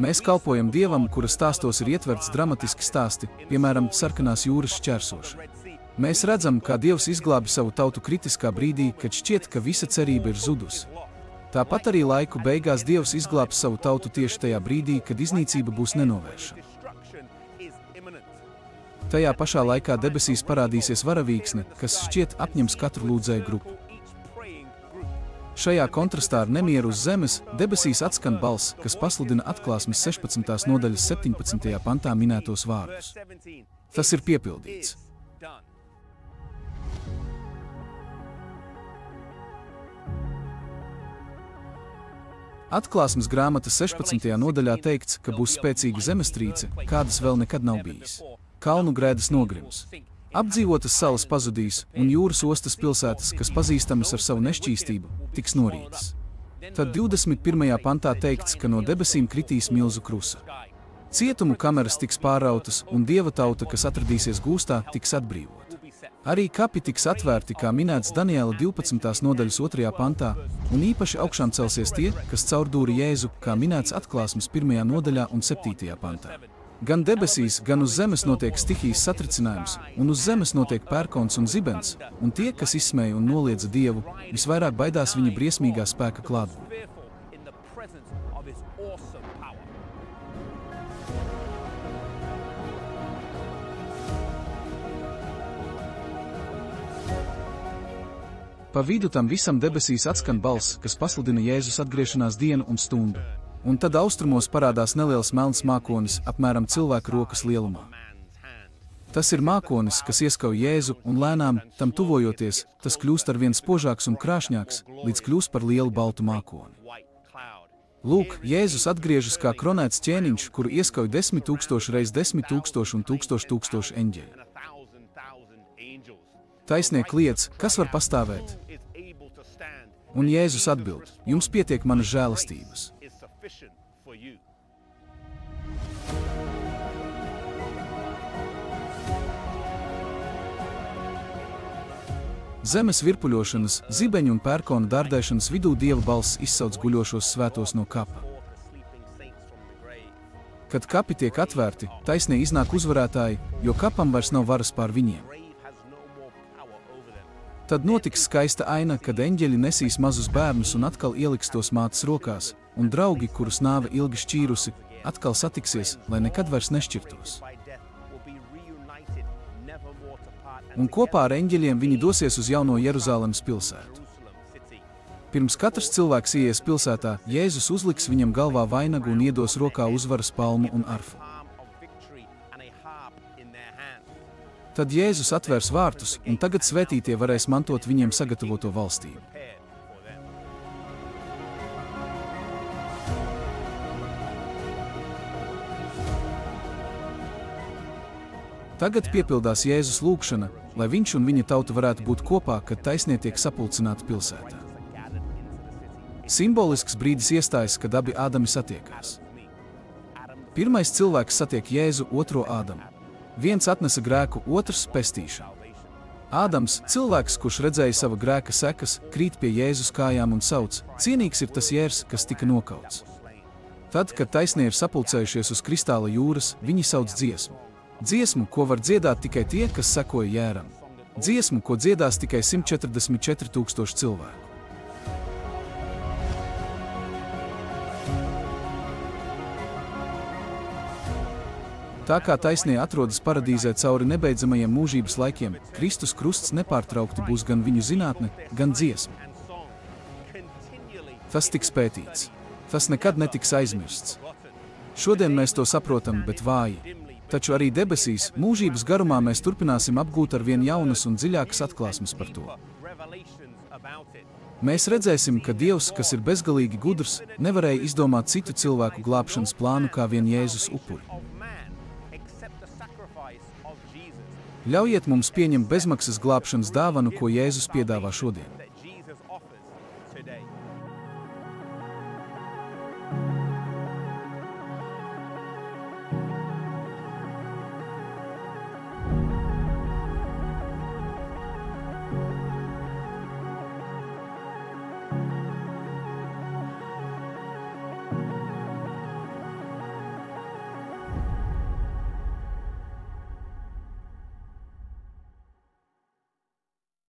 Mēs kalpojam Dievam, kura stāstos ir ietverts dramatiski stāsti, piemēram, Sarkanās jūras šķērsošana. Mēs redzam, kā Dievs izglābi savu tautu kritiskā brīdī, kad šķiet, ka visa cerība ir zudusi. Tāpat arī laiku beigās Dievs izglābs savu tautu tieši tajā brīdī, kad iznīcība būs nenovēršama. Tajā pašā laikā debesīs parādīsies varavīksne, kas šķiet apņems katru lūdzēju grupu. Šajā kontrastā ar nemieru uz zemes debesīs atskan balss, kas pasludina Atklāsmes 16. nodaļas 17. pantā minētos vārdus. Tas ir piepildīts. Atklāsmes grāmatas 16. nodaļā teikts, ka būs spēcīga zemestrīce, kādas vēl nekad nav bijis. Kalnu grēdas nogrims. Apdzīvotas salas pazudīs, un jūras ostas pilsētas, kas pazīstamas ar savu nešķīstību, tiks norītas. Tad 21. pantā teikts, ka no debesīm kritīs milzu krusa. Cietumu kameras tiks pārautas, un Dieva tauta, kas atradīsies gūstā, tiks atbrīvota. Arī kapi tiks atvērti, kā minēts Daniela 12. nodaļas 2. pantā, un īpaši augšām celsies tie, kas caurdūra Jēzu, kā minēts Atklāsmes 1. nodaļā un 7. pantā. Gan debesīs, gan uz zemes notiek stihijas satricinājums, un uz zemes notiek pērkons un zibens, un tie, kas izsmēja un noliedza Dievu, visvairāk baidās viņa briesmīgā spēka klātbūtnē. Pa vidu tam visam debesīs atskan balss, kas pasludina Jēzus atgriešanās dienu un stundu. Un tad austrumos parādās neliels melns mākonis, apmēram cilvēka rokas lielumā. Tas ir mākonis, kas ieskauj Jēzu, un lēnām, tam tuvojoties, tas kļūst arvien spožāks un krāšņāks, līdz kļūst par lielu baltu mākoni. Lūk, Jēzus atgriežas kā kronēts ķēniņš, kuru ieskauj 10,000 reiz 10,000 un 1000 eņģeļu. Taisnieki kliedz, kas var pastāvēt? Un Jēzus atbild, jums pietiek manas žēlastības. Zemes virpuļošanas, zibeņu un pērkona dārdēšanas vidū Dieva balss izsauc guļošos svētos no kapa. Kad kapi tiek atvērti, taisnie iznāk uzvarētāji, jo kapam vairs nav varas pār viņiem. Tad notiks skaista aina, kad eņģeļi nesīs mazus bērnus un atkal ieliks tos mātes rokās, un draugi, kurus nāve ilgi šķīrusi, atkal satiksies, lai nekad vairs nešķirtos. Un kopā ar eņģeļiem viņi dosies uz jauno Jeruzālemes pilsētu. Pirms katrs cilvēks ieies pilsētā, Jēzus uzliks viņam galvā vainagu un iedos rokā uzvaras palmu un arfu. Tad Jēzus atvērs vārtus, un tagad svētītie varēs mantot viņiem sagatavoto valstību. Tagad piepildās Jēzus lūgšana, lai viņš un viņa tauta varētu būt kopā, kad taisnie tiek sapulcināti pilsētā. Simbolisks brīdis iestājas, kad abi Ādami satiekās. Pirmais cilvēks satiek Jēzu, otro Ādamu. Viens atnesa grēku, otrs pestīšanu. Ādams, cilvēks, kurš redzēja sava grēka sekas, krīt pie Jēzus kājām un sauc, cienīgs ir tas jērs, kas tika nokauts. Tad, kad taisnie ir sapulcējušies uz kristāla jūras, viņi sauc dziesmu. Dziesmu, ko var dziedāt tikai tie, kas sekoja jēram. Dziesmu, ko dziedās tikai 144,000 cilvēku. Tā kā taisnie atrodas paradīzē cauri nebeidzamajiem mūžības laikiem, Kristus krusts nepārtraukti būs gan viņu zinātne, gan dziesma. Tas tiks pētīts. Tas nekad netiks aizmirsts. Šodien mēs to saprotam, bet vāji. Taču arī debesīs, mūžības garumā mēs turpināsim apgūt ar vien jaunas un dziļākas atklāsmes par to. Mēs redzēsim, ka Dievs, kas ir bezgalīgi gudrs, nevarēja izdomāt citu cilvēku glābšanas plānu kā vien Jēzus upuri. Ļaujiet mums pieņemt bezmaksas glābšanas dāvanu, ko Jēzus piedāvā šodien.